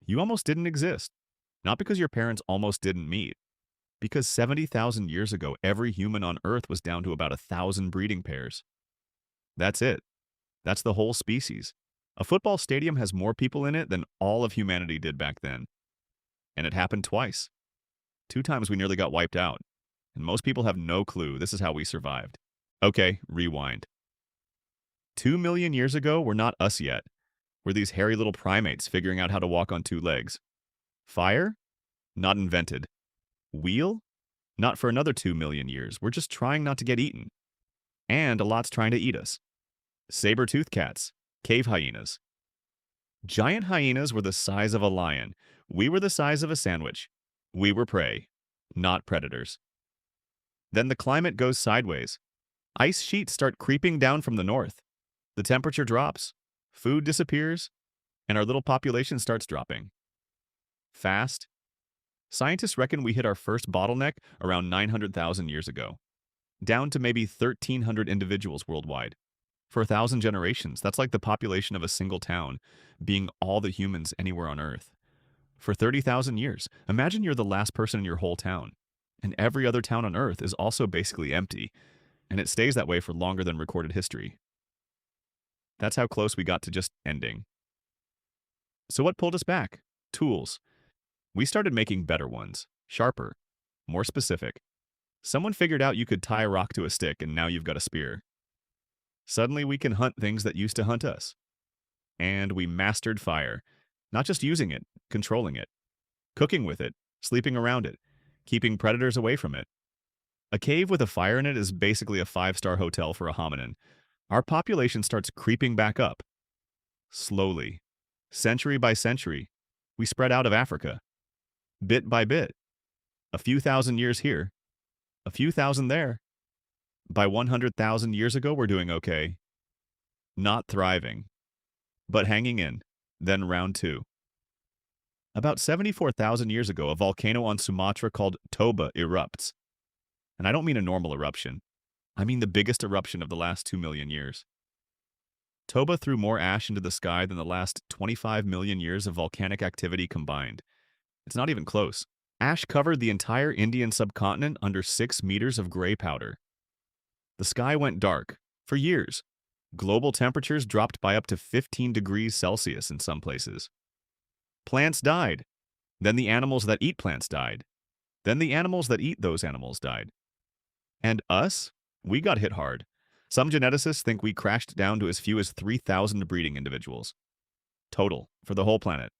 You almost didn't exist. Not because your parents almost didn't meet, because 70,000 years ago, every human on Earth was down to about 1,000 breeding pairs. That's it. That's the whole species. A football stadium has more people in it than all of humanity did back then. And it happened twice. Two times we nearly got wiped out. And most people have no clue this is how we survived. Okay, rewind. 2 million years ago, we're not us yet. We're these hairy little primates figuring out how to walk on two legs. Fire? Not invented. Wheel? Not for another 2 million years. We're just trying not to get eaten. And a lot's trying to eat us. Saber-toothed cats. Cave hyenas. Giant hyenas were the size of a lion. We were the size of a sandwich. We were prey, not predators. Then the climate goes sideways. Ice sheets start creeping down from the north. The temperature drops. Food disappears. And our little population starts dropping. Fast. Scientists reckon we hit our first bottleneck around 900,000 years ago. Down to maybe 1,300 individuals worldwide. For 1,000 generations, that's like the population of a single town, being all the humans anywhere on Earth. For 30,000 years, imagine you're the last person in your whole town. And every other town on Earth is also basically empty, and it stays that way for longer than recorded history. That's how close we got to just ending. So what pulled us back? Tools. We started making better ones, sharper, more specific. Someone figured out you could tie a rock to a stick, and now you've got a spear. Suddenly we can hunt things that used to hunt us. And we mastered fire. Not just using it, controlling it. Cooking with it, sleeping around it, keeping predators away from it. A cave with a fire in it is basically a 5-star hotel for a hominin. Our population starts creeping back up. Slowly. Century by century. We spread out of Africa. Bit by bit. A few thousand years here. A few thousand there. By 100,000 years ago, we're doing okay. Not thriving. But hanging in. Then round two. About 74,000 years ago, a volcano on Sumatra called Toba erupts. And I don't mean a normal eruption. I mean the biggest eruption of the last 2 million years. Toba threw more ash into the sky than the last 25 million years of volcanic activity combined. It's not even close. Ash covered the entire Indian subcontinent under 6 meters of gray powder. The sky went dark. For years. Global temperatures dropped by up to 15 degrees Celsius in some places. Plants died. Then the animals that eat plants died. Then the animals that eat those animals died. And us? We got hit hard. Some geneticists think we crashed down to as few as 3,000 breeding individuals. Total, for the whole planet.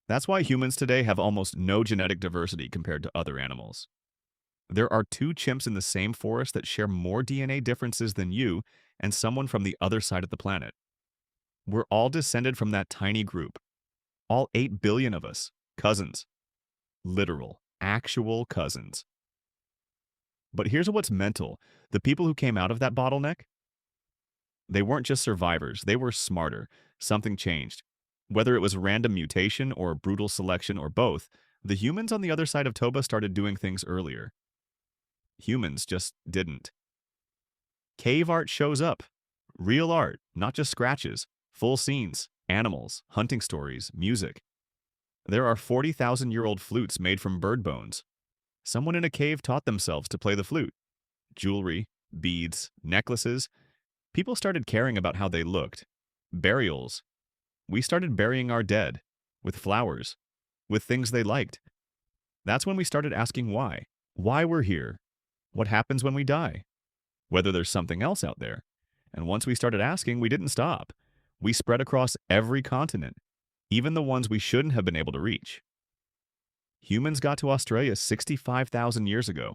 That's why humans today have almost no genetic diversity compared to other animals. There are 2 chimps in the same forest that share more DNA differences than you and someone from the other side of the planet. We're all descended from that tiny group. All 8 billion of us. Cousins. Literal, actual cousins. But here's what's mental. The people who came out of that bottleneck, they weren't just survivors. They were smarter. Something changed. Whether it was random mutation or brutal selection or both, the humans on the other side of Toba started doing things earlier. Humans just didn't. Cave art shows up. Real art, not just scratches. Full scenes, animals, hunting stories, music. There are 40,000-year-old flutes made from bird bones. Someone in a cave taught themselves to play the flute. Jewelry, beads, necklaces. People started caring about how they looked. Burials. We started burying our dead. With flowers. With things they liked. That's when we started asking why. Why we're here. What happens when we die? Whether there's something else out there. And once we started asking, we didn't stop. We spread across every continent. Even the ones we shouldn't have been able to reach. Humans got to Australia 65,000 years ago.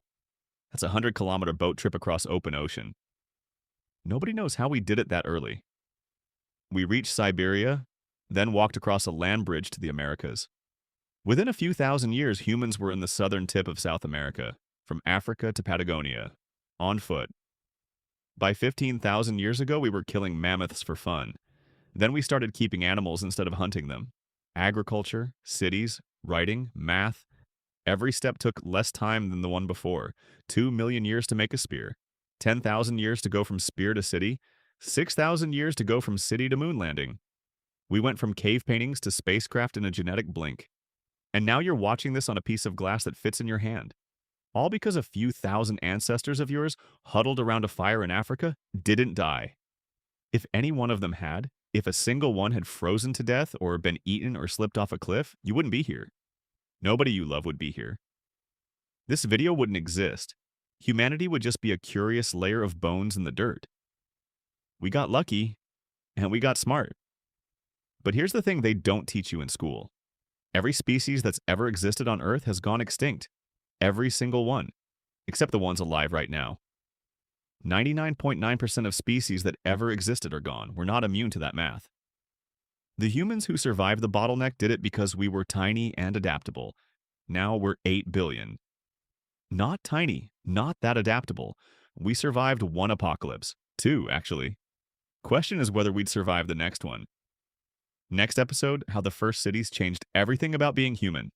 That's a 100-kilometer boat trip across open ocean. Nobody knows how we did it that early. We reached Siberia, then walked across a land bridge to the Americas. Within a few thousand years, humans were in the southern tip of South America, from Africa to Patagonia, on foot. By 15,000 years ago, we were killing mammoths for fun. Then we started keeping animals instead of hunting them. Agriculture, cities, writing, math. Every step took less time than the one before. 2 million years to make a spear. 10,000 years to go from spear to city. 6,000 years to go from city to moon landing. We went from cave paintings to spacecraft in a genetic blink. And now you're watching this on a piece of glass that fits in your hand. All because a few thousand ancestors of yours, huddled around a fire in Africa, didn't die. If any one of them had, if a single one had frozen to death or been eaten or slipped off a cliff, you wouldn't be here. Nobody you love would be here. This video wouldn't exist. Humanity would just be a curious layer of bones in the dirt. We got lucky, and we got smart. But here's the thing they don't teach you in school. Every species that's ever existed on Earth has gone extinct. Every single one, except the ones alive right now. 99.9% of species that ever existed are gone. We're not immune to that math. The humans who survived the bottleneck did it because we were tiny and adaptable. Now we're 8 billion. Not tiny, not that adaptable. We survived one apocalypse. Two, actually. Question is whether we'd survive the next one. Next episode, how the first cities changed everything about being human.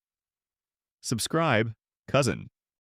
Subscribe, cousin.